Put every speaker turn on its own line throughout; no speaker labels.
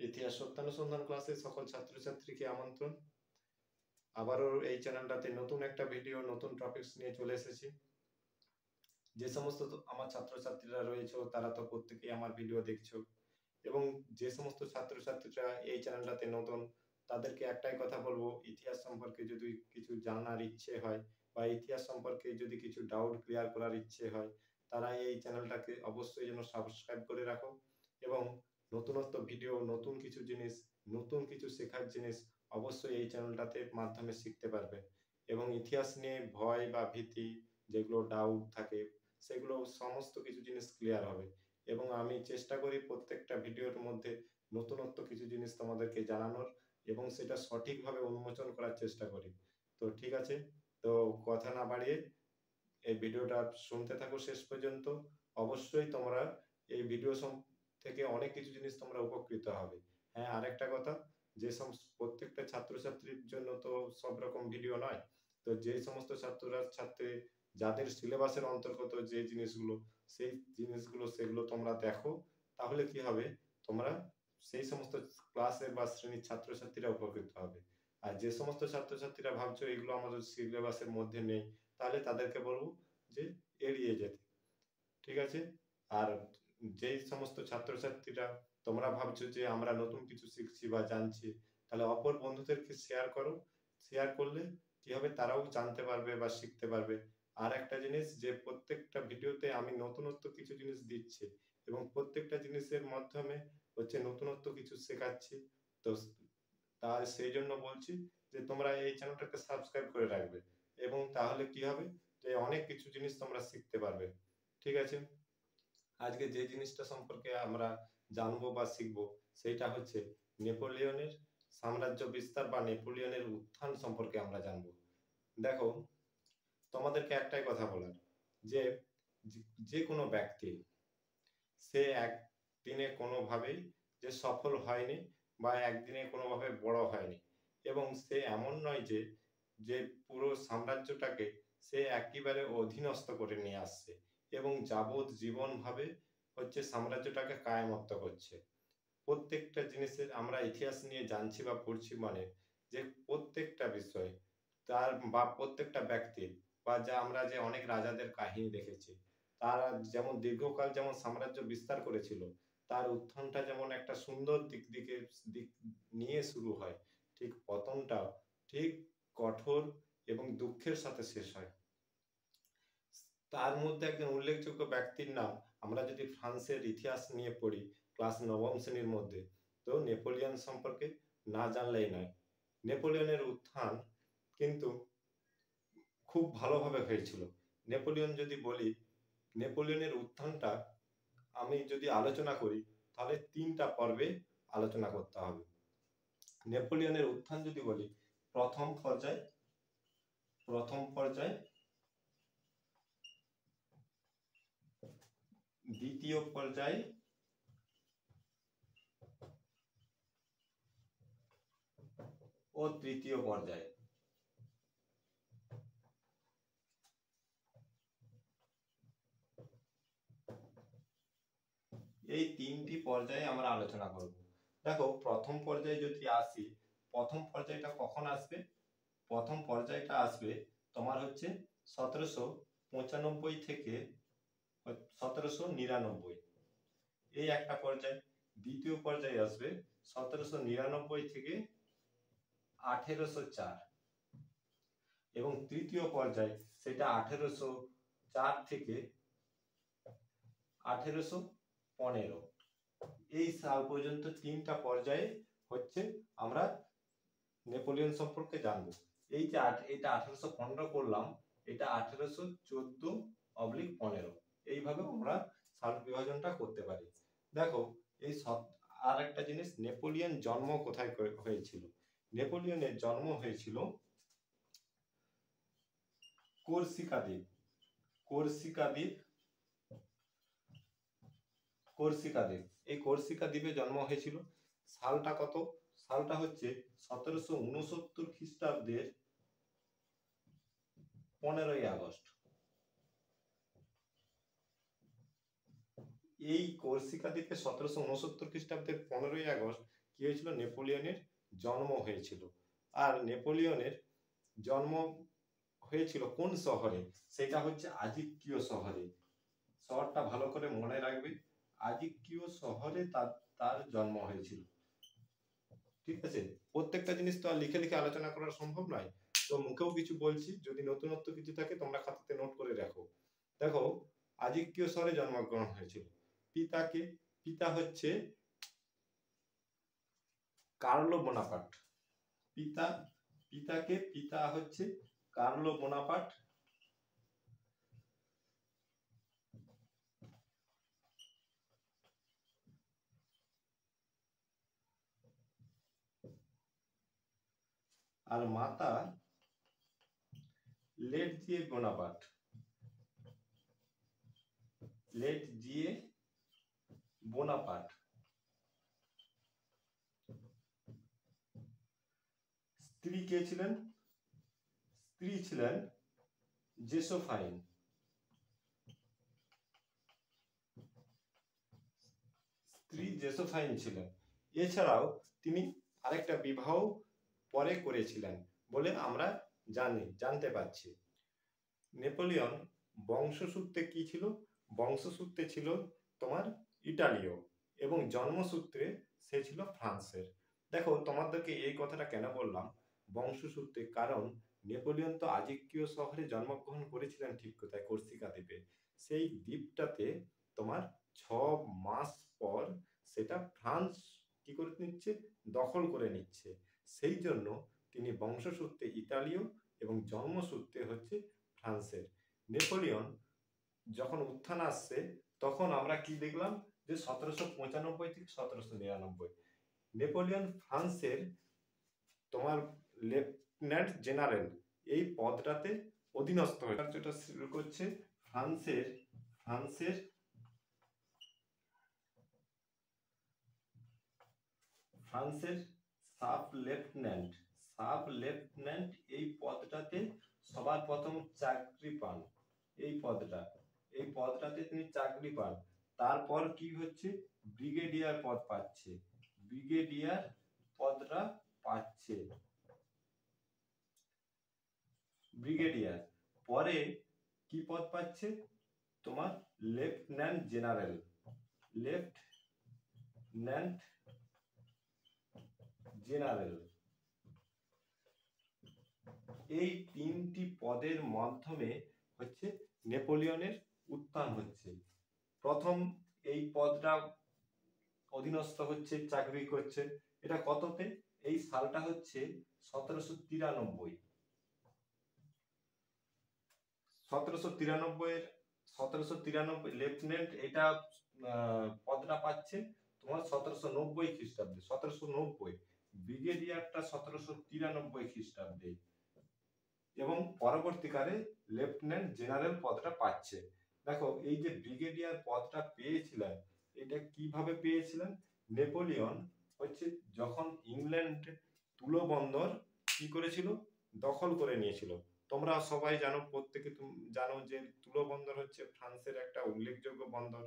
ইতিহাস সত্যানুসন্ধান ক্লাসে সকল ছাত্রছাত্রীকে আমন্ত্রণ। আবারও এই চ্যানেলটাতে নতুন একটা ভিডিও, নতুন টপিকস নিয়ে চলে এসেছি। যে সমস্ত আমার ছাত্রছাত্রীরা রয়েছে তারা তো প্রত্যেকেই আমার ভিডিও দেখছো, এবং যে সমস্ত ছাত্রছাত্রীরা এই চ্যানেলটাতে নতুন তাদেরকে একটাই কথা বলবো, ইতিহাস সম্পর্কে যদি কিছু জানার ইচ্ছে হয় বা ইতিহাস সম্পর্কে যদি কিছু ডাউট ক্লিয়ার করার ইচ্ছে হয়, তারা এই চ্যানেলটাকে অবশ্যই যেন সাবস্ক্রাইব করে রাখো এবং নতুনত্ব ভিডিও, নতুন কিছু জিনিস, নতুন কিছু শেখার জিনিস অবশ্যই এই চ্যানেলটাতে মাধ্যমে শিখতে পারবে। এবং ইতিহাস নিয়ে ভয় বা ভীতি, যেগুলো ডাউট থাকে, সেগুলো সমস্ত কিছু জিনিস ক্লিয়ার হবে। এবং আমি চেষ্টা করি প্রত্যেকটা ভিডিওর মধ্যে নতুনত্ব কিছু জিনিস তোমাদেরকে জানানোর এবং সেটা সঠিকভাবে উন্মোচন করার চেষ্টা করি। তো ঠিক আছে, তো কথা না বাড়িয়ে এই ভিডিওটা শুনতে থাকো শেষ পর্যন্ত। অবশ্যই তোমরা এই ভিডিও থেকে অনেক কিছু জিনিস তোমরা উপকৃত হবে। হ্যাঁ, আরেকটা কথা, যে প্রত্যেকটা ছাত্রছাত্রীর জন্য তো সব রকম ভিডিও নয়। তো যে সমস্ত ছাত্রী যাদের সিলেবাসের অন্তর্গত যে জিনিসগুলো, সেই জিনিসগুলো সেগুলো তোমরা দেখো, তাহলে কি হবে, তোমরা সেই সমস্ত ক্লাসের বা শ্রেণীর ছাত্রছাত্রীরা উপকৃত হবে। আর যে সমস্ত ছাত্রছাত্রীরা ভাবছো এগুলো আমাদের সিলেবাসের মধ্যে নেই, তাহলে তাদেরকে বলবো যে এড়িয়ে যেতে। ঠিক আছে? আর যেই সমস্ত ছাত্রছাত্রীরা তোমরা ভাবছো যে আমরা নতুন কিছু শিখছি বা জানছি, তাহলে অপর বন্ধুদেরকে শেয়ার করো। শেয়ার করলে কি হবে, তারাও জানতে পারবে বা শিখতে পারবে। আর একটা জিনিস, যে প্রত্যেকটা ভিডিওতে আমি নতুনত্ব কিছু জিনিস দিচ্ছি এবং প্রত্যেকটা জিনিসের মাধ্যমে হচ্ছে নতুনত্ব কিছু শেখাচ্ছি। তো তার সেই জন্য বলছি যে তোমরা এই চ্যানেলটাকে সাবস্ক্রাইব করে রাখবে, এবং তাহলে কি হবে, যে অনেক কিছু জিনিস তোমরা শিখতে পারবে। ঠিক আছে? আজকে যে জিনিসটা সম্পর্কে আমরা জানবো বা শিখবো, সেটা হচ্ছে নেপোলিয়নের সাম্রাজ্য বিস্তার বা নেপোলিয়নের উত্থান সম্পর্কে আমরা জানবো। দেখো, তোমাদেরকে একটাই কথা বলার, যে যে কোনো ব্যক্তি সে একদিনে কোনোভাবেই যে সফল হয়নি বা একদিনে কোনোভাবে বড় হয়নি, এবং সে এমন নয় যে যে পুরো সাম্রাজ্যটাকে সে একেবারে অধীনস্থ করে নিয়ে আসছে এবং যাবৎ জীবন ভাবে হচ্ছে সাম্রাজ্যটাকে কায়েমত্ব করছে। প্রত্যেকটা জিনিসের আমরা ইতিহাস নিয়ে জানছি বা পড়ছি, মানে যে প্রত্যেকটা বিষয় তার বা প্রত্যেকটা ব্যক্তির, বা যা আমরা যে অনেক রাজাদের কাহিনী দেখেছি, তারা যেমন দীর্ঘকাল যেমন সাম্রাজ্য বিস্তার করেছিল, তার উত্থানটা যেমন একটা সুন্দর দিক নিয়ে শুরু হয়, ঠিক পতনটাও ঠিক কঠোর এবং দুঃখের সাথে শেষ হয়। তার মধ্যে একজন উল্লেখযোগ্য ব্যক্তির নাম আমরা যদি ফ্রান্সের ইতিহাস নিয়ে পড়ি ক্লাস নবম শ্রেণীর মধ্যে, তো নেপোলিয়ন সম্পর্কে না জানলেই নয়। নেপোলিয়নের উত্থান কিন্তু খুব ভালোভাবে হয়েছিল। নেপোলিয়ন যদি বলি, নেপোলিয়নের উত্থানটা আমি যদি আলোচনা করি, তাহলে 3টা পর্বে আলোচনা করতে হবে। নেপোলিয়নের উত্থান যদি বলি, প্রথম পর্যায়, দ্বিতীয় পর্যায় ও তৃতীয় পর্যায়। এই 3টি পর্যায়ে আমরা আলোচনা করব। দেখো, প্রথম পর্যায়ে যদি আসি, প্রথম পর্যায়টা কখন আসবে? প্রথম পর্যায়টা আসবে তোমার হচ্ছে 1795 থেকে 1799, এই একটা পর্যায়। দ্বিতীয় পর্যায়ে আসবে 1799 থেকে 1804, এবং তৃতীয় পর্যায় সেটা 1804 থেকে 1815। এই সাল পর্যন্ত 3টা পর্যায়ে হচ্ছে আমরা নেপোলিয়ন সম্পর্কে জানবো। এই যে এটা 1815 করলাম, এটা 1814/15, এইভাবে আমরা সাল বিভাজনটা করতে পারি। দেখো, এই আর একটা জিনিস, নেপোলিয়ন জন্ম কোথায় হয়েছিল? নেপোলিয়নের জন্ম হয়েছিল কোরসিকা দ্বীপ। এই কোরসিকা দ্বীপে জন্ম হয়েছিল। সালটা কত? সালটা হচ্ছে 1769 খ্রিস্টাব্দের 15ই আগস্ট। এই কোরসিকা দ্বীপে 1769 খ্রিস্টাব্দের 15ই আগস্ট কি হয়েছিল, নেপোলিয়নের জন্ম হয়েছিল। আর নেপোলিয়নের জন্ম হয়েছিল কোন শহরে, সেটা হচ্ছে আজিকিও শহরে। শহরটা ভালো করে মনে রাখবে, আজিকিও শহরে তার জন্ম হয়েছিল। ঠিক আছে, প্রত্যেকটা জিনিস তো আর লিখে লিখে আলোচনা করা সম্ভব নয়, তো মুখেও কিছু বলছি, যদি নতুনত্ব কিছু থাকে তোমরা খাতাতে নোট করে রাখো। দেখো, আজিকিও শহরে জন্মগ্রহণ হয়েছিল। পিতাকে, পিতা হচ্ছে কার্লো বোনাপার্ট। পিতা হচ্ছে কার্লো বোনাপার্ট। আর মাতা লেটজিয়ে বোনাপার্ট। লেটজিয়ে বোনাপার্ট। স্ত্রী কে ছিলেন? স্ত্রী ছিলেন জোসেফাইন। স্ত্রী জোসেফাইন ছিলেন। এছাড়াও তিনি আরেকটা বিবাহ পরে করেছিলেন বলে আমরা জানতে পারছি। নেপোলিয়ন বংশসূত্রে কি ছিল? বংশসূত্রে ছিল তোমার ইটালীয়, এবং জন্মসূত্রে সে ছিল ফ্রান্সের। দেখো, তোমাদেরকে এই কথাটা কেন বললাম বংশসূত্রে, কারণ নেপোলিয়ন তো আজিকিও শহরে জন্মগ্রহণ করেছিলেন ঠিক কোথায়, কর্সিকা দ্বীপে। সেই দ্বীপটাতে তোমার 6 মাস পর সেটা ফ্রান্স কি করে নিচ্ছে, দখল করে নিচ্ছে। সেই জন্য তিনি বংশসূত্রে ইতালীয় এবং জন্মসূত্রে হচ্ছে ফ্রান্সের। নেপোলিয়ন যখন উত্থান আসছে তখন আমরা কি দেখলাম, যে 1795 থেকে 1799 নেপোলিয়ন ফ্রান্সের তোমার লেফটেন্যান্ট জেনারেল এই পদটাতে অধীনস্থ হয়ে যেটা শুরু করছে ফ্রান্সের সাব লেফটেন্যান্ট এই পদটাতে সবার প্রথম চাকরি পান। এই পদটাতে তিনি চাকরি পান। তারপর কি হচ্ছে, ব্রিগেডিয়ার পদ পাচ্ছে। ব্রিগেডিয়ার পদটা পাচ্ছে ব্রিগেডিয়ার। পরে কি পদ পাচ্ছে, তোমার লেফটেন্যান্ট জেনারেল। এই 3টি পদের মাধ্যমে হচ্ছে নেপোলিয়নের উত্থান হচ্ছে। প্রথম এই পদটা অধীনস্থ হচ্ছে, চাকরি করছে। এটা কততে, এই সালটা হচ্ছে 1793। 1793 লেফটেন্যান্ট এটা পদটা পাচ্ছে তোমার 1790 খ্রিস্টাব্দে। 1790 ব্রিগেডিয়ারটা 1793 খ্রিস্টাব্দে, এবং পরবর্তীকালে লেফটেন্যান্ট জেনারেল পদটা পাচ্ছে। দেখো, এই যে ব্রিগেডিয়ার পদটা পেয়েছিলেন, এটা কিভাবে পেয়েছিলেন, নেপোলিয়ন হচ্ছে যখন ইংল্যান্ড তুলো বন্দর কি করেছিল, দখল করে নিয়েছিল। তোমরা সবাই জানো, প্রত্যেকে জানো যে তুলো বন্দর হচ্ছে ফ্রান্সের একটা উল্লেখযোগ্য বন্দর।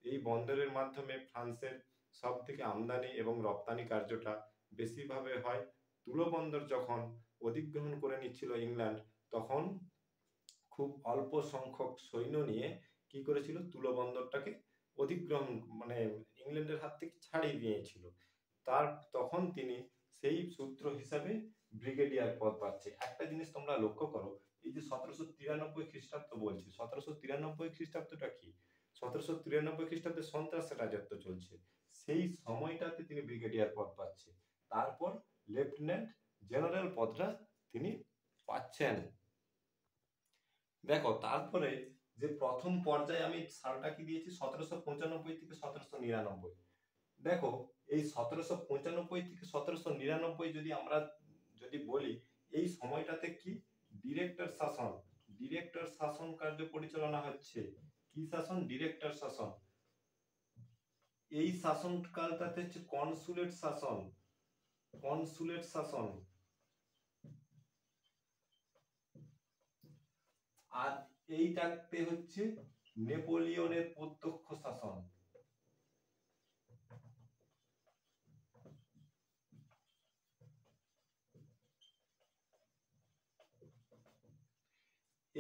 এই বন্দরের মাধ্যমে ফ্রান্সের সব থেকে আমদানি এবং রপ্তানি কার্যটা বেশিভাবে হয়। তুলো বন্দর যখন অধিগ্রহণ করে নিচ্ছিল ইংল্যান্ড, তখন খুব অল্প সংখ্যক সৈন্য নিয়ে কি করেছিল, তুলো বন্দরটাকে অধিগ্রহণ মানে ইংল্যান্ডের হাত থেকে ছাড়িয়ে দিয়েছিল। তখন তিনি সেই সূত্র হিসাবে ব্রিগেডিয়ার পদ পাচ্ছে। একটা জিনিস তোমরা লক্ষ্য করো, এই যে 1793 খ্রিস্টাব্দ বলছি, 1793 খ্রিস্টাব্দটা কি, 1793 খ্রিস্টাব্দে সন্ত্রাসের রাজত্ব চলছে। সেই সময়টাতে তিনি ব্রিগেডিয়ার পদ পাচ্ছে। তারপর লেফটেন্যান্ট জেনারেল পদটা তিনি পাচ্ছেন। দেখো, তারপরে যে প্রথম পর্যায়ে আমি সালটা কি দিয়েছি, 1795 থেকে 1799। দেখো, এই 1795 থেকে 1799 যদি আমরা বলি, এই সময়টাতে কি ডিরেক্টর শাসন কার্য পরিচালনা হচ্ছে। কি শাসন, ডিরেক্টর শাসন। এই শাসনকালটাতে হচ্ছে কনসুলেট শাসন। আর এইটাতে হচ্ছে নেপোলিয়নের প্রত্যক্ষ শাসন।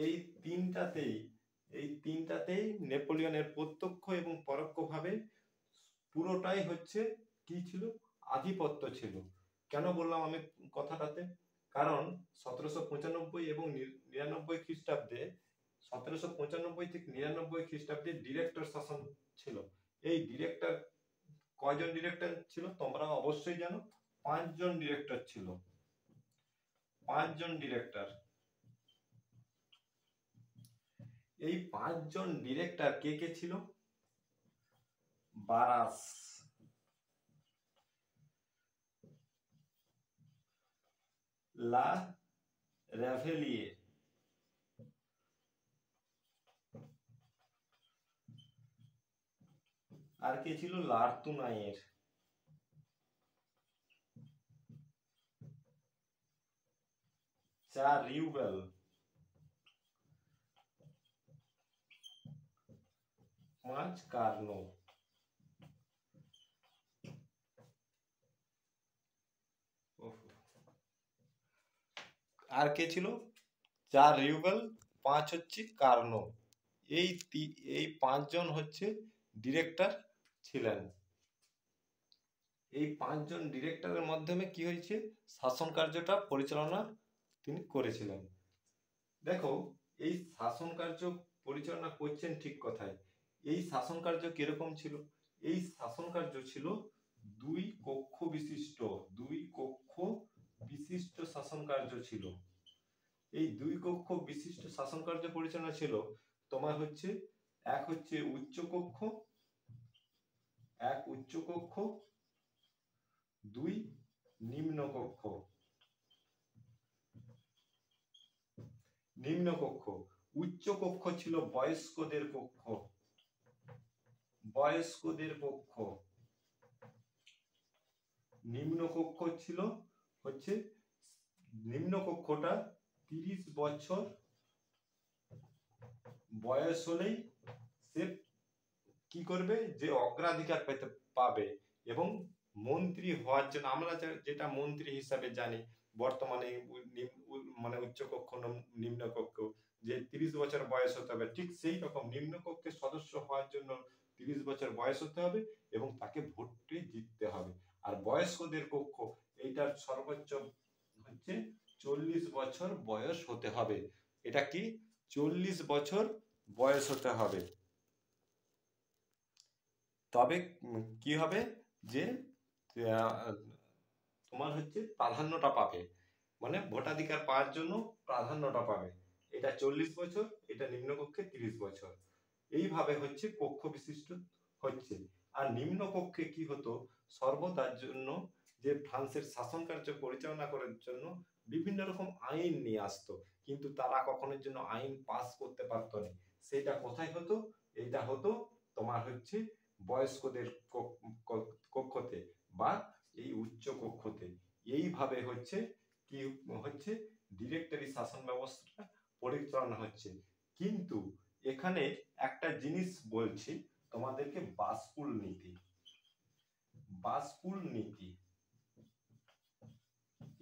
এই তিনটাতেই নেপোলিয়নের প্রত্যক্ষ এবং পরোক্ষভাবে পুরোটাই হচ্ছে কি ছিল, আধিপত্য ছিল। কেন বললাম আমি কথাটাতে, কারণ 1795 এবং 99 খ্রিস্টাব্দে, 1795 থেকে 99 খ্রিস্টাব্দে ডিরেক্টর শাসন ছিল। এই ডিরেক্টর, কয়জন ডিরেক্টর ছিল তোমরা অবশ্যই জানো, 5 জন ডিরেক্টর ছিল, 5 জন ডিরেক্টর। এই 5 জন ডিরেক্টর কে কে ছিল? বারাস, লা রেভেলিয়ে, আর কে ছিল? লার্তুনাইয়ের, চার রিউবেল, 5 কার্নো। আর কে ছিল? 4 রিউবেল, 5 হচ্ছে কার্নো। এই 5 জন হচ্ছে ডিরেক্টর ছিলেন। এই 5 জন ডিরেক্টরের মাধ্যমে কি হয়েছে, শাসন কার্যটা পরিচালনা তিনি করেছিলেন। দেখো, এই শাসন কার্য পরিচালনা করছেন ঠিক কথাই। এই শাসন কার্য কিরকম ছিল? এই শাসন কার্য ছিল 2 কক্ষ বিশিষ্ট, 2 কক্ষ বিশিষ্ট শাসন কার্য ছিল। এই 2 কক্ষ বিশিষ্ট শাসন কার্য পরিচালনা ছিল তোমার হচ্ছে, এক হচ্ছে উচ্চ কক্ষ, 2 নিম্ন কক্ষ। নিম্ন কক্ষ, উচ্চ কক্ষ ছিল বয়স্কদের কক্ষ, বয়স্কদের কক্ষ। নিম্ন কক্ষ ছিল হচ্ছে, নিম্ন কক্ষটা 30 বছর বয়স হলেই সে কি করবে, যে অগ্রাধিকার পাবে এবং মন্ত্রী হওয়ার জন্য, আমরা যেটা মন্ত্রী হিসাবে জানি বর্তমানে, মানে উচ্চ কক্ষ নিম্ন কক্ষ, যে 30 বছর বয়স হতে হবে, ঠিক সেই রকম নিম্ন কক্ষের সদস্য হওয়ার জন্য 30 বছর বয়স হতে হবে এবং তাকে ভোটে জিততে হবে। আর বয়স্কদের কক্ষ, এইটার সর্বোচ্চ হচ্ছে 40 বছর বয়স হতে হবে। এটা কি, 40 বছর বয়স হতে হবে, তবে কি হবে, যে তোমার হচ্ছে প্রাধান্যটা পাবে, মানে ভোটাধিকার পাওয়ার জন্য প্রাধান্যটা পাবে। এটা 40 বছর, এটা নিম্নকক্ষে 30 বছর। এইভাবে হচ্ছে কক্ষ বিশিষ্ট হচ্ছে। আর নিম্ন কক্ষে কি হতো, সর্বদার জন্য যে ফ্রান্সের শাসন কার্য পরিচালনা করার জন্য বিভিন্ন রকম আইন নিয়ে আসতো, কিন্তু তারা কখনোর জন্য আইন পাস করতে পারতো না। সেটা কোথায় হতো? এটা হতো তোমার হচ্ছে বয়স্কদের কক্ষতে বা এই উচ্চ কক্ষতে। এইভাবে হচ্ছে কি হচ্ছে, ডিরেক্টরি শাসন ব্যবস্থা পরিচালনা হচ্ছে। কিন্তু এখানে একটা জিনিস বলছি তোমাদেরকে, বাসকুল নীতি। বাসকুল নীতি,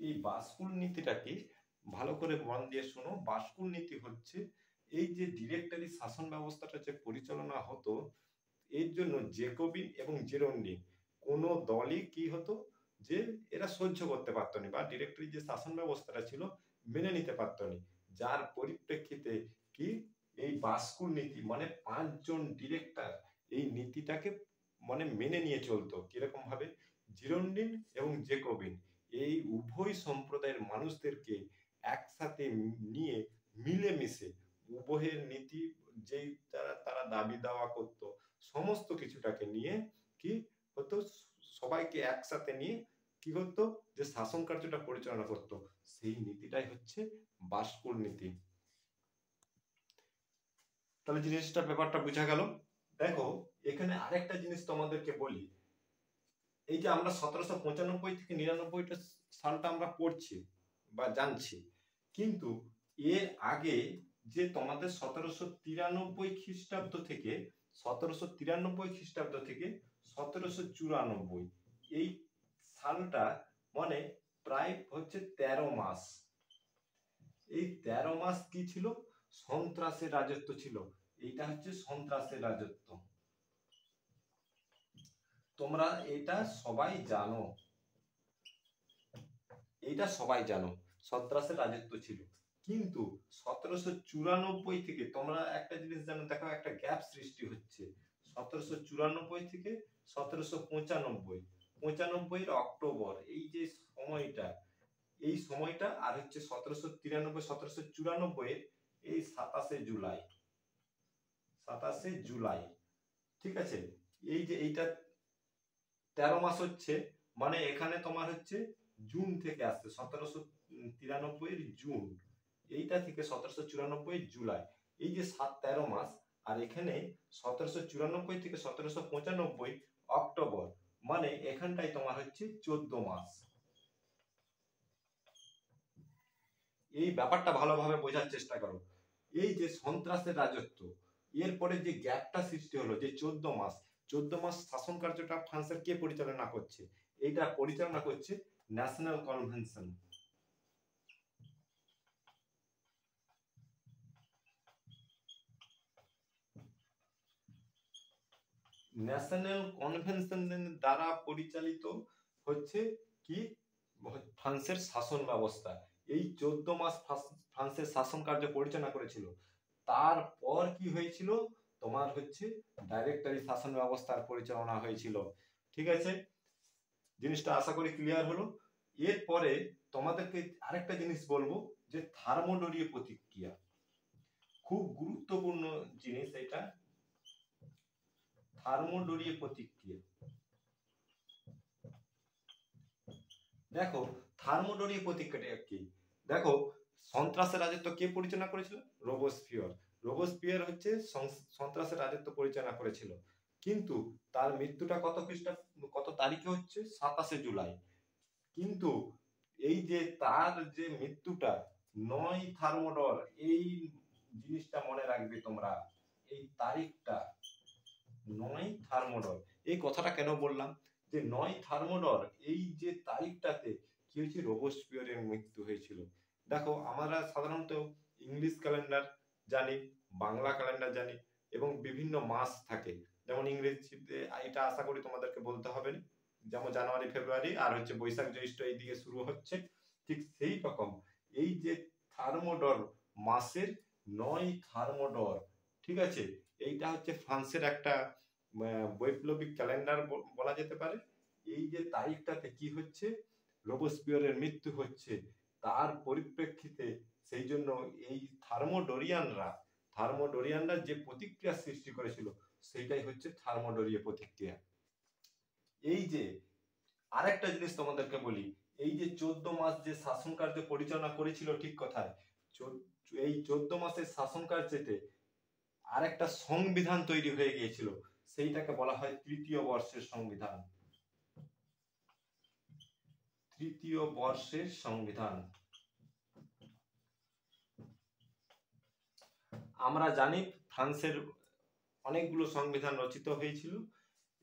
এই বাসকুল নীতিটা কি, ভালো করে মন দিয়ে শোনো। বাসকুল নীতি হচ্ছে, এই যে ডিরেক্টরি শাসন ব্যবস্থাটা যে পরিচালনা হতো, এর জন্য জেকোবিন এবং জেরন্ডিন কোনো দলই কি হতো, যে এরা সহ্য করতে পারতো না, বা ডিরেক্টরি যে শাসন ব্যবস্থাটা ছিল মেনে নিতে পারতো না। যার পরিপ্রেক্ষিতে কি, এই বাসকুল নীতি, মানে 5 জন ডিরেক্টর এই নীতিটাকে মানে মেনে নিয়ে চলতো। কিরকম ভাবে? জিরন্ডিন এবং জেকোবিন এই উভয় সম্প্রদায়ের মানুষদেরকে একসাথে নিয়ে মিলেমিশে উভয়ের নীতি, যেই তারা দাবি দাওয়া করত, সমস্ত কিছুটাকে নিয়ে কি হতো, সবাইকে একসাথে নিয়ে কি করতো, যে শাসন কার্যটা পরিচালনা করত, সেই নীতিটাই হচ্ছে বাসকুল নীতি। তাহলে জিনিসটা, ব্যাপারটা বোঝা গেল। দেখো, এখানে আরেকটা জিনিস তোমাদেরকে বলি, এই যে আমরা 1795 থেকে 99 সালটা আমরা পড়ছি বা জানছি, কিন্তু এর আগে যে তোমাদের 1793 খ্রিস্টাব্দ থেকে 1794 এই সালটা, মানে প্রায় হচ্ছে 13 মাস। এই 13 মাস কি ছিল, সন্ত্রাসের রাজত্ব ছিল। এইটা হচ্ছে সন্ত্রাসের রাজত্ব। তোমরা এটা সবাই জানো, এইটা সবাই জানো সন্ত্রাসের রাজত্ব ছিল। কিন্তু 1794 থেকে তোমরা একটা জিনিস জানো, দেখো একটা গ্যাপ সৃষ্টি হচ্ছে 1794 থেকে 1795, 95 অক্টোবর, এই যে সময়টা, এই সময়টা আর হচ্ছে 1793 1794 এই 27 জুলাই, 27 জুলাই, ঠিক আছে। এই যে এইটা 13 মাস হচ্ছে, মানে এখানে তোমার হচ্ছে জুন থেকে আসছে 1793 জুন, এইটা থেকে 1794 জুলাই, এই যে 13 মাস। আর এখানে 1794 থেকে 1795 অক্টোবর, মানে এখানটাই তোমার হচ্ছে 14 মাস। এই ব্যাপারটা ভালোভাবে বোঝার চেষ্টা করো। এই যে সন্ত্রাসের রাজত্ব, এরপরে যে গ্যাপটা সৃষ্টি হলো, যে 14 মাস শাসন কার্যটা ফ্রান্সের কে পরিচালনা করছে? এইটা পরিচালনা করছে ন্যাশনাল কনভেনশন। ন্যাশনাল কনভেনশনের দ্বারা পরিচালিত হচ্ছে কি ফ্রান্সের শাসন ব্যবস্থা। এই 14 মাস ফ্রান্সের শাসন কার্য পরিচালনা করেছিল। তারপর কি হয়েছিল, তোমার হচ্ছে ডাইরেক্টরি শাসন ব্যবস্থার পরিচালনা হয়েছিল, ঠিক আছে। জিনিসটা আশা করি ক্লিয়ার হলো। এরপরে তোমাদেরকে আরেকটা জিনিস বলবো, যে থার্মোডোরীয় প্রতিক্রিয়া, খুব গুরুত্বপূর্ণ জিনিস এটা, থার্মোডোরীয় প্রতিক্রিয়া। দেখো থার্মোডোরীয় প্রতিক্রিয়া কি, দেখো সন্ত্রাসের রাজত্ব কে পরিচালনা করেছিল? রোবোস্পিয়ার। রোবোস্পিয়ার হচ্ছে সন্ত্রাসের রাজত্ব পরিচালনা করেছিল, কিন্তু তার মৃত্যুটা কত তারিখে হচ্ছে? 27 জুলাই। কিন্তু এই যে তার যে মৃত্যুটা, 9 থার্মোডর, এই জিনিসটা মনে রাখবে তোমরা, এই তারিখটা 9 থার্মোডর। এই কথাটা কেন বললাম, যে 9 থার্মোডর এই যে তারিখটাতে কি হয়েছে? রোবোস্পিয়ারের মৃত্যু হয়েছিল। দেখো আমরা সাধারণত ইংলিশ ক্যালেন্ডার জানি, বাংলা ক্যালেন্ডার জানি, এবং বিভিন্ন মাস থাকে, যেমন ইংরেজিতে এটা আশা করি তোমাদেরকে বলতে হবে না, যেমন জানুয়ারি ফেব্রুয়ারি আর হচ্ছে বৈশাখ জ্যৈষ্ঠ এই দিকে শুরু হচ্ছে, ঠিক সেই রকম এই যে থার্মোডর মাসের 9 থার্মোডর, ঠিক আছে, এইটা হচ্ছে ফ্রান্সের একটা বৈপ্লবিক ক্যালেন্ডার বলা যেতে পারে। এই যে তারিখটাতে কি হচ্ছে? রোবোস্পিয়ারের মৃত্যু হচ্ছে, তার পরিপ্রেক্ষিতে সেই জন্য এই থার্মোডোরিয়ানরা যে প্রতিক্রিয়া সৃষ্টি করেছিল, সেইটাই হচ্ছে থার্মোডোরীয় প্রতিক্রিয়া। এই যে আরেকটা জিনিস তোমাদেরকে বলি, এই যে 14 মাস যে শাসন কার্য পরিচালনা করেছিল, ঠিক কথায়, এই 14 মাসের শাসন কার্যেতে আরেকটা সংবিধান তৈরি হয়ে গিয়েছিল, সেইটাকে বলা হয় তৃতীয় বর্ষের সংবিধান। তৃতীয় বর্ষের সংবিধান। আমরা জানি ফ্রান্সের অনেকগুলো সংবিধান রচিত হয়েছিল।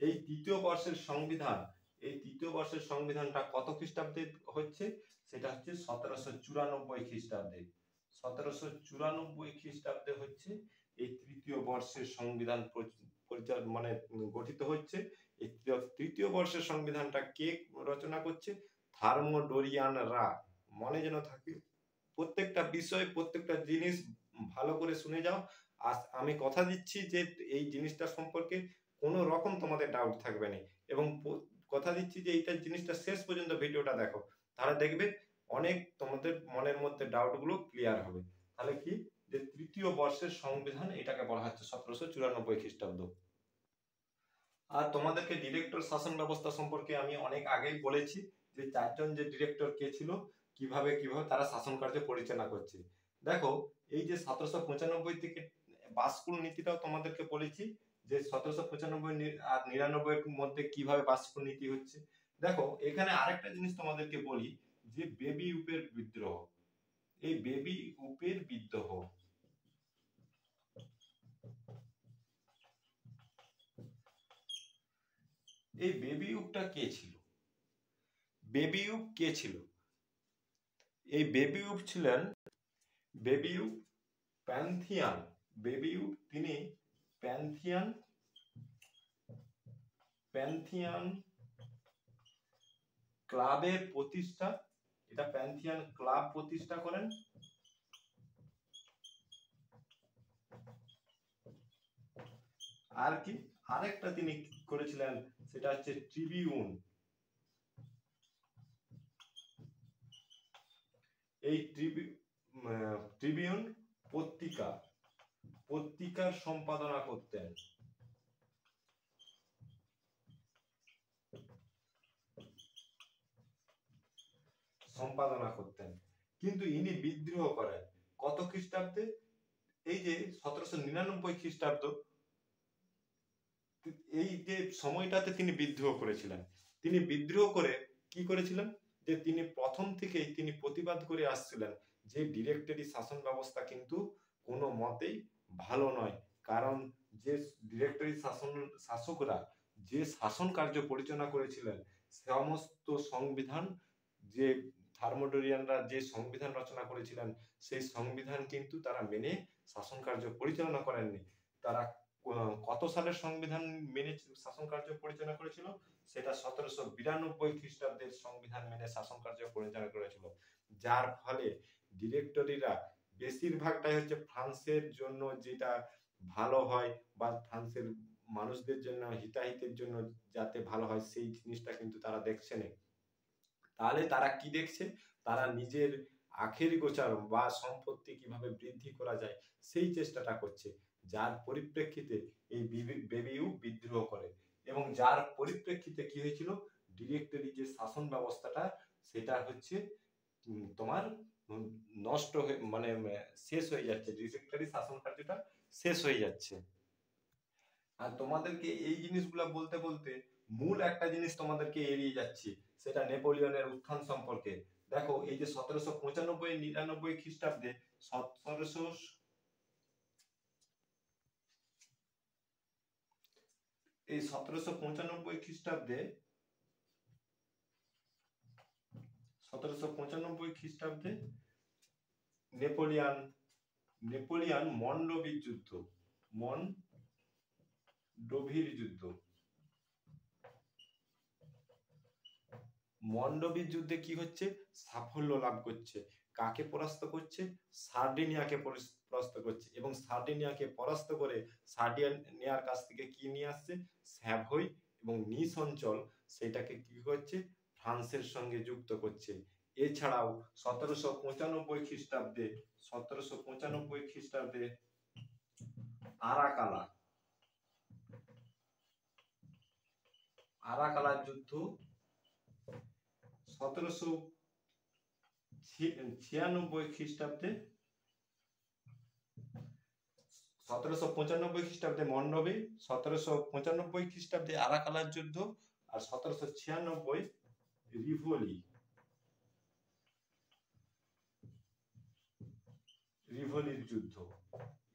এই তৃতীয় বর্ষের সংবিধান, এই তৃতীয় বর্ষের সংবিধানটা কত খ্রিস্টাব্দে হচ্ছে? সেটা হচ্ছে 1794 খ্রিস্টাব্দে। 1794 খ্রিস্টাব্দে হচ্ছে এই তৃতীয় বর্ষের সংবিধান মানে গঠিত হচ্ছে। এই তৃতীয় বর্ষের সংবিধানটা কে রচনা করছে? থার্মোডোরিয়ানরা। মনে যেন থাকে, প্রত্যেকটা বিষয় প্রত্যেকটা জিনিস ভালো করে শুনে যাও। আর আমি কথা দিচ্ছি যে এই জিনিসটা সম্পর্কে কোনো রকম তোমাদের ডাউট থাকবে না, এবং কথা দিচ্ছি যে এইটা জিনিসটা শেষ পর্যন্ত ভিডিওটা দেখো, তাহলে দেখবে অনেক তোমাদের মনের মধ্যে ডাউট গুলো ক্লিয়ার হবে। তাহলে কি, যে তৃতীয় বর্ষের সংবিধান এটাকে বলা হচ্ছে 1794 খ্রিস্টাব্দ। আর তোমাদেরকে ডিরেক্টর শাসন ব্যবস্থা সম্পর্কে আমি অনেক আগেই বলেছি, যে 4 জন যে ডিরেক্টর কে ছিল, কিভাবে তারা শাসন কার্য পরিচালনা করছে। দেখো এই যে 1795 থেকে বাসকুল নীতিটাও তোমাদেরকে বলেছি, যে 1795 আর 99 এর মধ্যে কিভাবে বাসকুল নীতি হচ্ছে। দেখো এখানে আরেকটা জিনিস তোমাদেরকে বলি, যে বেবি উপের বিদ্রোহ। এই বেবি উপের বিদ্রোহ, এই বেবি উপটা কে ছিল? বেবি উপ কে ছিল? এই বেবি উপ ছিলেন, বেবি উপ প্যান্থিয়ান বেবিউ তিনি প্যান্থিয়ান ক্লাবের প্রতিষ্ঠা, এটা প্যান্থিয়ান ক্লাব প্রতিষ্ঠা করেন। আর কি আরেকটা তিনি করেছিলেন, সেটা হচ্ছে ট্রিবিউন। এই ট্রিবিউন পত্রিকার সম্পাদনা করতেন। কিন্তু ইনি বিদ্রোহ করেন কত খ্রিস্টাব্দে? এই যে 1799 খ্রিস্টাব্দ, এই যে সময়টাতে তিনি বিদ্রোহ করেছিলেন। তিনি বিদ্রোহ করে কি করেছিলেন, যে তিনি প্রথম থেকেই তিনি প্রতিবাদ করে আসছিলেন যে ডিরেক্টরি শাসন ব্যবস্থা কিন্তু কোনো মতেই ভালো নয়। কারণ যে ডিরেক্টরি শাসকরা যে শাসন কার্য পরিচালনা করেছিলেন, সমস্ত সংবিধান, যে থার্মোডোরিয়ানরা যে সংবিধান রচনা করেছিলেন, সেই সংবিধান কিন্তু তারা মেনে শাসন কার্য পরিচালনা করেননি। তারা কত সালের সংবিধান মেনে শাসন কার্য পরিচালনা করেছিল? সেটা 1792 খ্রিস্টাব্দের সংবিধান মেনে শাসন কার্য পরিচালনা করেছিল। যার ফলে ডিরেক্টরিরা বেশিরভাগটাই হচ্ছে ফ্রান্সের জন্য যেটা ভালো হয় বা ফ্রান্সের মানুষদের জন্য হিতাহিতের জন্য যাতে ভালো হয়, সেই জিনিসটা কিন্তু তারা দেখছে না। তাহলে তারা কি দেখছে? তারা নিজের আখের গোচার বা সম্পত্তি কিভাবে বৃদ্ধি করা যায় সেই চেষ্টাটা করছে। যার পরিপ্রেক্ষিতে এই বেবিউ বিদ্রোহ করে, এবং যার পরিপ্রেক্ষিতে কি হয়েছিল, ডিরেক্টরি যে শাসন ব্যবস্থাটা সেটা হচ্ছে তোমার নষ্ট হয়ে মানে শেষ হয়ে যাচ্ছে, ডিরেক্টরি শাসন কার্যটা শেষ হয়ে যাচ্ছে। আর তোমাদেরকে এই জিনিসগুলা বলতে বলতে মূল একটা জিনিস তোমাদেরকে এড়িয়ে যাচ্ছি, সেটা নেপোলিয়নের উত্থান সম্পর্কে। দেখো এই যে 1795-99 খ্রিস্টাব্দে 1795 খ্রিস্টাব্দে নেপোলিয়ন মন্ডোভির যুদ্ধে কি হচ্ছে, সাফল্য লাভ করছে। কাকে পরাস্ত করছে? সার্ডিনিয়াকে পরাস্ত করছে, এবং সার্ডিনিয়াকে পরাস্ত করে সার্ডিনিয়ার কাছ থেকে কি নিয়ে আসছে, স্যাভয় এবং নিস অঞ্চল, সেটাকে কি করছে, ফ্রান্সের সঙ্গে যুক্ত করছে। এছাড়াও 1795 খ্রিস্টাব্দে আরাকালা যুদ্ধ, 1796 খ্রিস্টাব্দে 1795 খ্রিস্টাব্দে মন্ডবী, 1795 খ্রিস্টাব্দে আরাকালার যুদ্ধ, আর 1796 রিভলির যুদ্ধ।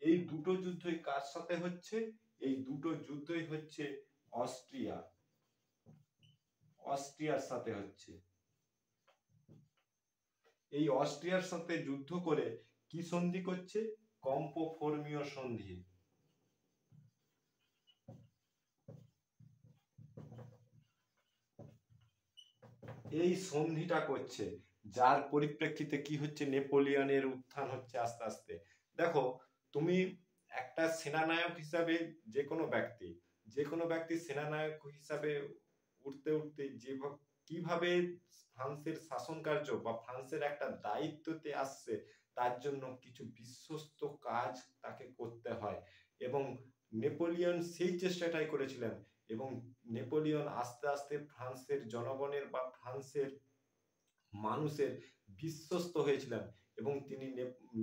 এই দুটো যুদ্ধই কার সাথে হচ্ছে? এই দুটো যুদ্ধই হচ্ছে অস্ট্রিয়ার সাথে হচ্ছে। এই অস্ট্রিয়ার সাথে যুদ্ধ করে কি সন্ধি করছে? কম্পোফর্মীয় সন্ধি। এই সন্ধিটা করছে, যার পরিপ্রেক্ষিতে কি হচ্ছে, নেপোলিয়নের উত্থান হচ্ছে আস্তে আস্তে। দেখো তুমি একটা সেনানায়ক হিসাবে যে কোনো ব্যক্তি সেনানায়ক হিসাবে উঠতে উঠতে কিভাবে ফ্রান্সের শাসন কার্য বা ফ্রান্সের একটা দায়িত্বতে আসছে, তার জন্য কিছু বিশ্বস্ত কাজ তাকে করতে হয়, এবং নেপোলিয়ন সেই চেষ্টাটাই করেছিলেন। এবং নেপোলিয়ন আস্তে আস্তে ফ্রান্সের জনগণের বা ফ্রান্সের মানুষের বিশ্বস্ত হয়েছিলেন, এবং তিনি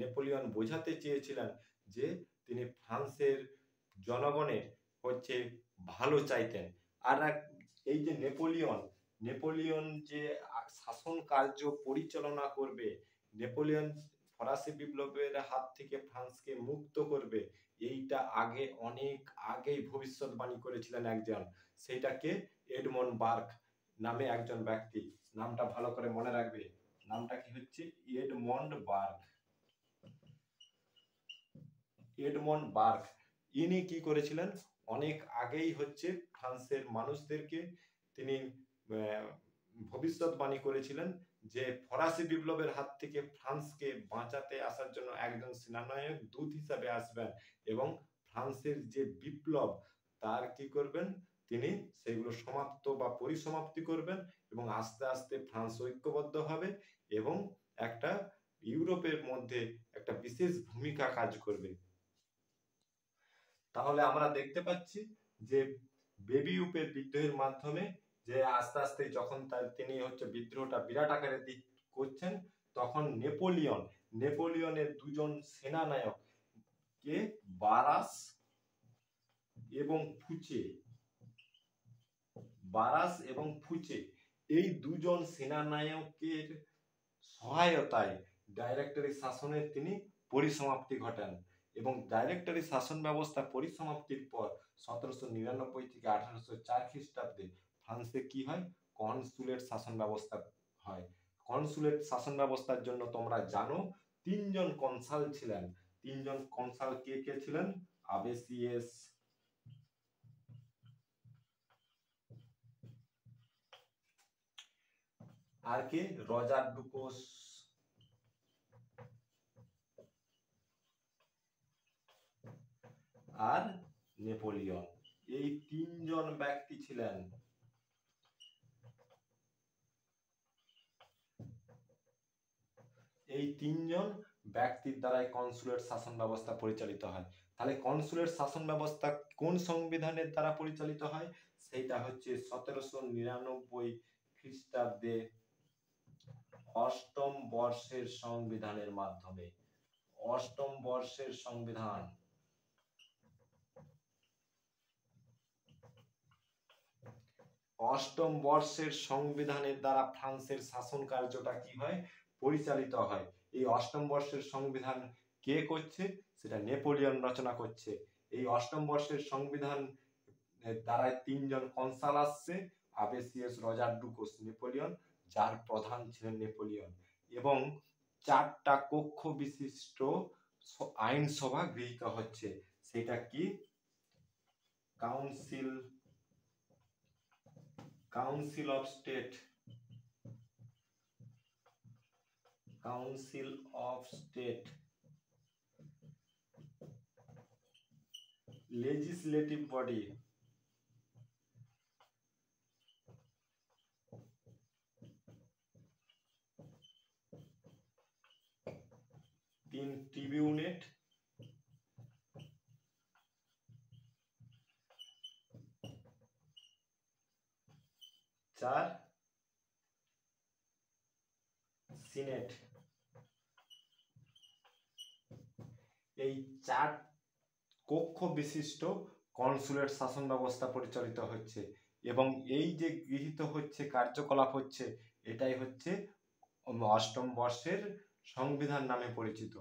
নেপোলিয়ন বোঝাতে চেয়েছিলেন যে তিনি ফ্রান্সের জনগণের হচ্ছে ভালো চাইতেন। আর এই যে নেপোলিয়ন যে শাসন কার্য পরিচালনা করবে, নেপোলিয়ন ফরাসি বিপ্লবের হাত থেকে ফ্রান্সকে মুক্ত করবে, এইটা অনেক আগেই ভবিষ্যৎবাণী করেছিলেন একজন, সেটাকে এডমন্ড বার্গ নামে একজন ব্যক্তি। নামটা ভালো করে মনে রাখবে, নামটা কি হচ্ছে, এডমন্ড বার্গ। এডমন্ড বার্গ, ইনি কি করেছিলেন, অনেক আগেই হচ্ছে ফ্রান্সের মানুষদেরকে তিনি ভবিষ্যৎবাণী করেছিলেন যে ফরাসি বিপ্লবের হাত থেকে ফ্রান্সকে বাঁচাতে আসার জন্য একজন সেনানায়ক দূত হিসাবে আসবেন এবং ফ্রান্সের যে বিপ্লব তার কি করবেন, তিনি সেগুলো সমাপ্ত বা পরিসমাপ্তি করবেন এবং আস্তে আস্তে ফ্রান্স ঐক্যবদ্ধ হবে এবং একটা ইউরোপের মধ্যে একটা বিশেষ ভূমিকা কাজ করবে। তাহলে আমরা দেখতে পাচ্ছি যে বেবি ইউপের বিদ্রোহের মাধ্যমে যে আস্তে আস্তে যখন তিনি হচ্ছে বিদ্রোহটা বিরাট আকারে করছেন, তখন নেপোলিয়নের দুজন সেনানায়ক কে বারাস এবং ফুচে এই দুজন সেনানায়কের সহায়তায় ডাইরেক্টরি শাসনের তিনি পরিসমাপ্তি ঘটান এবং ডাইরেক্টরি শাসন ব্যবস্থা পরিসমাপ্তির পর 1799 থেকে 1804 খ্রিস্টাব্দে ফ্রান্সে কি হয়, কনসুলেট শাসন ব্যবস্থা হয়। কনসুলেট শাসন ব্যবস্থার জন্য তোমরা জানো তিনজন কনসাল ছিলেন। তিনজন কনসাল কে কে ছিলেন? আবেসিয়েস, আর কে? রজার ডুকোস, আর নেপোলিয়ন। এই তিনজন ব্যক্তি ছিলেন। এই তিনজন ব্যক্তির দ্বারাই কনসুলেট শাসন ব্যবস্থা পরিচালিত হয়। তাহলে কনসুলেট শাসন ব্যবস্থা কোন সংবিধানের দ্বারা পরিচালিত হয়? সেটা হচ্ছে 1799 খ্রিস্টাব্দে অষ্টম বর্ষের সংবিধানের মাধ্যমে। অষ্টম বর্ষের সংবিধান। অষ্টম বর্ষের সংবিধানের দ্বারা ফ্রান্সের শাসন কার্যটা কি হয়, পরিচালিত হয়। এই অষ্টম বর্ষের সংবিধান কে করছে? সেটা নেপোলিয়ন রচনা করছে। এই অষ্টম বর্ষের সংবিধান দ্বারা তিনজন কনসাল আসছে, আবেসিয়াস, রজার ডুকোস, নেপোলিয়ন, যার প্রধান ছিলেন নেপোলিয়ন, এবং 4টা কক্ষ বিশিষ্ট আইনসভা গৃহীত হচ্ছে। সেটা কি? Council of state, legislative body, 3 ট্রিবিউনেট, 4 senate. এই 4 কক্ষ বিশিষ্ট কনসুলেট শাসন ব্যবস্থা পরিচালিত হচ্ছে এবং এই যে গৃহীত হচ্ছে, কার্যকলাপ হচ্ছে, এটাই হচ্ছে অষ্টম বর্ষের সংবিধান নামে পরিচিত।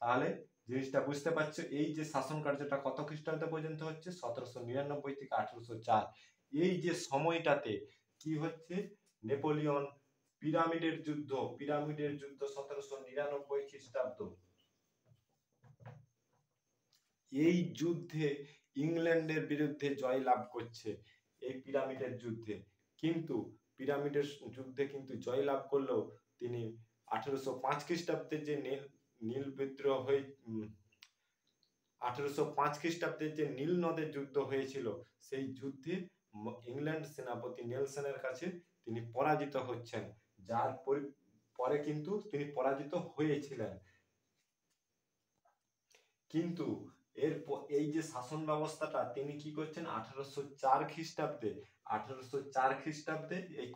তাহলে জিনিসটা বুঝতে পারছো, এই যে শাসন কার্যটা কত খ্রিস্টাব্দ পর্যন্ত হচ্ছে? 1799 থেকে 1804। এই যে সময়টাতে কি হচ্ছে, নেপোলিয়ন পিরামিডের যুদ্ধ 1799 খ্রিস্টাব্দ, এই যুদ্ধে ইংল্যান্ডের বিরুদ্ধে জয় লাভ করছে এই পিরামিডের যুদ্ধে। কিন্তু পিরামিডের যুদ্ধে কিন্তু জয় লাভ করলেও তিনি 1805 খ্রিস্টাব্দে যে নীল বিদ্রোহ হয়ে 1805 খ্রিস্টাব্দে যে নীল নদের যুদ্ধ হয়েছিল, সেই যুদ্ধে ইংল্যান্ড সেনাপতি নেলসনের কাছে তিনি পরাজিত হচ্ছেন, যার পরে কিন্তু তিনি পরাজিত হয়েছিলেন। কিন্তু এই যে শাসন ব্যবস্থাটা তিনি কি করছেন, 1804 খ্রিস্টাব্দে এই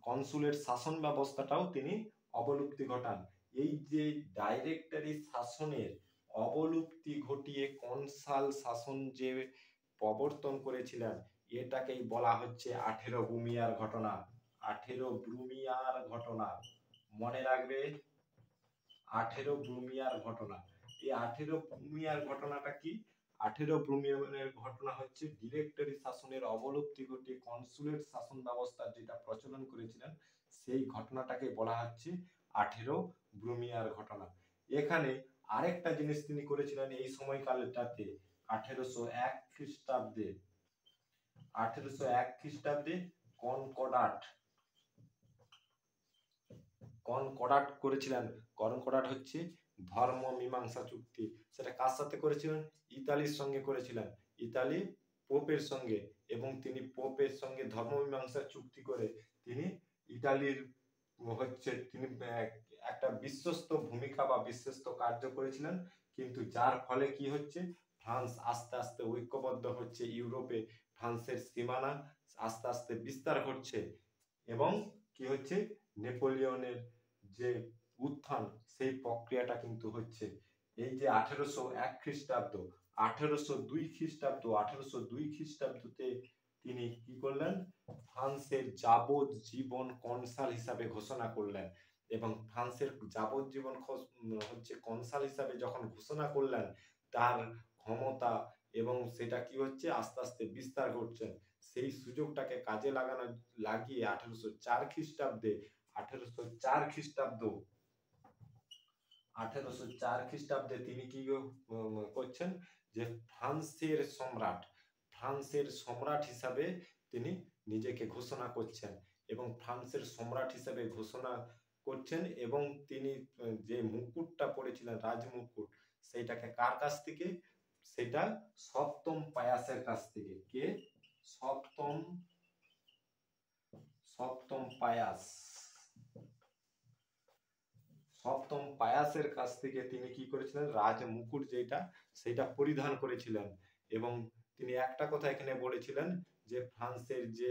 কনসুলেট শাসন ব্যবস্থাটাও তিনি অবলুপ্তি ঘটান। এই যে ডাইরেক্টরি শাসনের অবলুপ্তি ঘটিয়ে কনসাল শাসন যে প্রবর্তন করেছিলেন, এটাকেই বলা হচ্ছে 18 ব্রুমিয়ার ঘটনা। 18 ব্রুমিয়ার ঘটনা মনে রাখবে, 18 ব্রুমিয়ার ঘটনা। এই 18 ব্রুমিয়ার ঘটনাটা কি? 18 ব্রুমিয়ার ঘটনা হচ্ছে ডিরেক্টরি শাসনের অবলুপ্তি ঘটিয়ে কনসুলেট শাসন ব্যবস্থা যেটা প্রচলন করেছিলেন, সেই ঘটনাটাকে বলা হচ্ছে 18 ব্রুমিয়ার ঘটনা। এখানে আরেকটা জিনিস তিনি করেছিলেন এই সময়কালটাতে 1801 খ্রিস্টাব্দে, 1801 খ্রিস্টাব্দে কনকর্ডাট, কনকর্ডাট করেছিলেন। কনকর্ডাট হচ্ছে ধর্ম মীমাংসা চুক্তি। সেটা কার সাথে করেছিলেন? ইতালির সঙ্গে করেছিলেন, ইতালি পোপের সঙ্গে। এবং তিনি পোপের সঙ্গে ধর্ম মীমাংসা চুক্তি করে তিনি ইতালির হচ্ছে তিনি একটা বিশ্বস্ত ভূমিকা বা বিশ্বস্ত কার্য করেছিলেন। কিন্তু যার ফলে কি হচ্ছে, ফ্রান্স আস্তে আস্তে ঐক্যবদ্ধ হচ্ছে ইউরোপে, ফ্রান্সের সীমানা আস্তে আস্তে বিস্তার ঘটছে এবং কি হচ্ছে, নেপোলিয়নের যে উত্থান সেই প্রক্রিয়াটা কিন্তু হচ্ছে। এই যে 1801 খ্রিস্টাব্দ, 1802 খ্রিস্টাব্দ, 1802 খ্রিস্টাব্দতে তিনি কি করলেন, ফ্রান্সের যাবজ্জীবন কনসাল হিসাবে ঘোষণা করলেন। এবং ফ্রান্সের যাবজ্জীবন হচ্ছে কনসাল হিসাবে যখন ঘোষণা করলেন, তার ক্ষমতা এবং সেটা কি হচ্ছে আস্তে আস্তে বিস্তার ঘটছে। সেই সুযোগটাকে কাজে লাগিয়ে 1804 খ্রিস্টাব্দে, 1804 খ্রিস্টাব্দ, 1804 খ্রিস্টাব্দে তিনি কি করছেন, যে ফ্রান্সের সম্রাট হিসাবে তিনি নিজেকে ঘোষণা করছেন। এবং ফ্রান্সের সম্রাট হিসাবে ঘোষণা করছেন এবং তিনি যে মুকুটটা পরেছিলেন, রাজমুকুট, সেইটাকে কার কাছ থেকে, সেটা সপ্তম পায়াসের কাছ থেকে। কে? সপ্তম পায়াস, সপ্তম পায়াসের কাছ থেকে তিনি কি করেছিলেন, রাজমুকুট যেটা সেটা পরিধান করেছিলেন। এবং তিনি একটা কথা এখানে বলেছিলেন যে ফ্রান্সের যে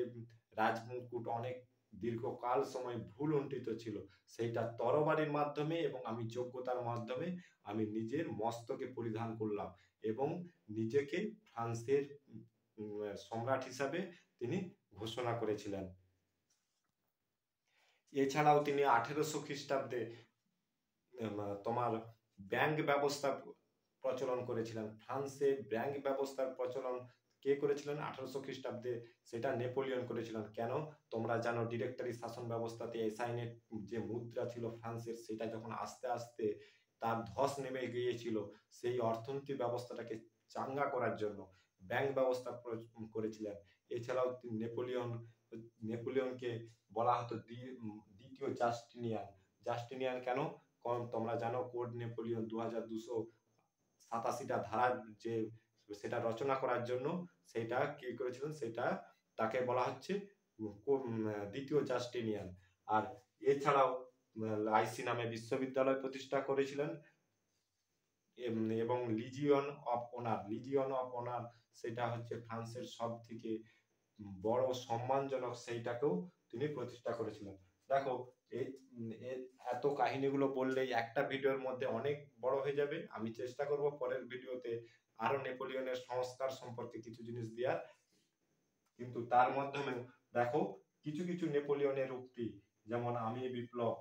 রাজমুকুট অনেক দীর্ঘকাল সময় ভুল উন্ঠিত ছিল, সেইটা তরবারির মাধ্যমে এবং আমি যোগ্যতার মাধ্যমে আমি নিজের মস্তকে পরিধান করলাম এবং নিজেকে ফ্রান্সের সম্রাট হিসাবে তিনি ঘোষণা করেছিলেন। এছাড়াও তিনি 1800 খ্রিস্টাব্দে তোমার ব্যাংক ব্যবস্থা প্রচলন করেছিলেন। ফ্রান্সে ব্যাংক ব্যবস্থার প্রচলন কে করেছিলেন? 1800 খ্রিস্টাব্দে সেটা নেপোলিয়ন করেছিলেন। কেন? তোমরা জানো ডিরেক্টরি শাসন ব্যবস্থাতে এসাইনের যে মুদ্রা ছিল ফ্রান্সের, সেটা যখন আস্তে আস্তে তার ধস নেমে গিয়েছিল, সেই অর্থনৈতিক ব্যবস্থাটাকে চাঙ্গা করার জন্য ব্যাংক ব্যবস্থা করেছিলেন। এছাড়াও নেপোলিয়নকে বলা হতো দ্বিতীয় জাস্টিনিয়ান। কেন? কারণ তোমরা জানো কোড নেপোলিয়ন 2287টা ধারা যে সেটা রচনা করার জন্য সেটা কি করেছিলেন, সেটা তাকে বলা হচ্ছে দ্বিতীয় জাস্টিনিয়ান। আর এছাড়াও লাইসি নামে বিশ্ববিদ্যালয় প্রতিষ্ঠা করেছিলেন এবং লিজিয়ন অফ অনার সেটা হচ্ছে ফ্রান্সের সব থেকে বড় সম্মানজনক, সেইটাকেও তিনি প্রতিষ্ঠা করেছিলেন। দেখো এত কাহিনীগুলো বললেই একটা ভিডিওর মধ্যে অনেক বড় হয়ে যাবে। আমি চেষ্টা করব পরের ভিডিওতে আরো নেপোলিয়নের সংস্কার সম্পর্কে কিছু জিনিস দেওয়ার, কিন্তু তার মাধ্যমে দেখো কিছু কিছু নেপোলিয়নের উক্তি, যেমন আমি বিপ্লব,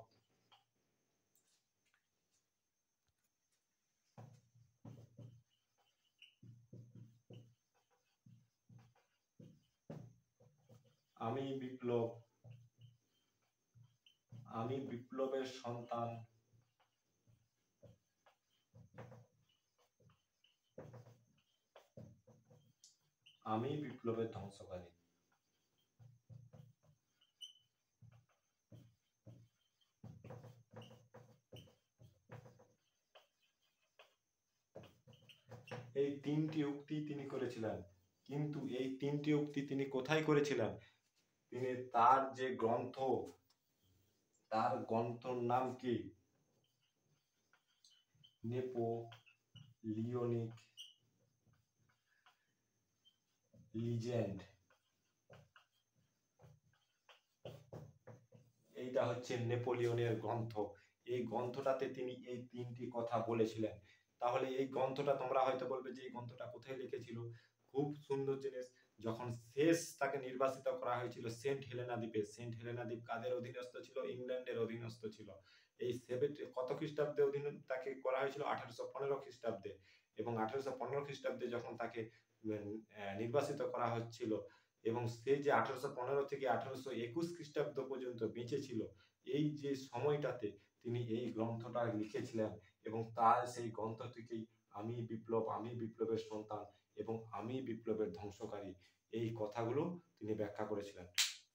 আমি বিপ্লবের সন্তান, আমি বিপ্লবের ধ্বংসকারী। এই তিনটি উক্তি তিনি করেছিলেন। কিন্তু এই তিনটি উক্তি তিনি কোথায় করেছিলেন? তিনি তার যে গ্রন্থ, তার গ্রন্থর নাম কি? Napoleonic legend. এইটা হচ্ছে নেপোলিয়নের গ্রন্থ। এই গ্রন্থটাতে তিনি এই তিনটি কথা বলেছিলেন। তাহলে এই গ্রন্থটা তোমরা হয়তো বলবে যে এই গ্রন্থটা কোথায় লিখেছিল? খুব সুন্দর জিনিস, যখন শেষ তাকে নির্বাচিত করা হয়েছিল সেন্ট হেলেনা দ্বীপে। সেন্ট হেলেনা দ্বীপ কাদের অধীনস্থ ছিল? ইংল্যান্ডের অধীনস্থ ছিল। এই কত খ্রিস্টাব্দে অধীন তাকে করা হয়েছিল? 1815 খ্রিস্টাব্দে। এবং 1815 খ্রিস্টাব্দে যখন তাকে নির্বাচিত করা হচ্ছিল এবং সে যে 1815 থেকে 1821 খ্রিস্টাব্দ পর্যন্ত বেঁচে ছিল, এই যে সময়টাতে তিনি এই গ্রন্থটা লিখেছিলেন এবং তার সেই গ্রন্থ থেকেই আমি বিপ্লব, আমি বিপ্লবের সন্তান এবং আমি বিপ্লবের ধ্বংসকারী, এই কথাগুলো তিনি ব্যাখ্যা করেছিলেন।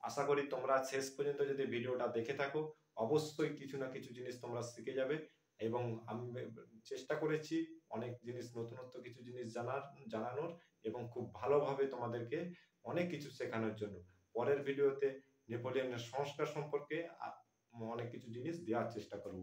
আশা করি তোমরা শেষ পর্যন্ত যদি ভিডিওটা দেখে থাকো অবশ্যই কিছু না কিছু জিনিস তোমরা শিখে যাবে এবং আমি চেষ্টা করেছি অনেক জিনিস, নতুনত্ব কিছু জিনিস জানানোর এবং খুব ভালোভাবে তোমাদেরকে অনেক কিছু শেখানোর জন্য। পরের ভিডিওতে নেপোলিয়নের সংস্কার সম্পর্কে অনেক কিছু জিনিস দেওয়ার চেষ্টা করব।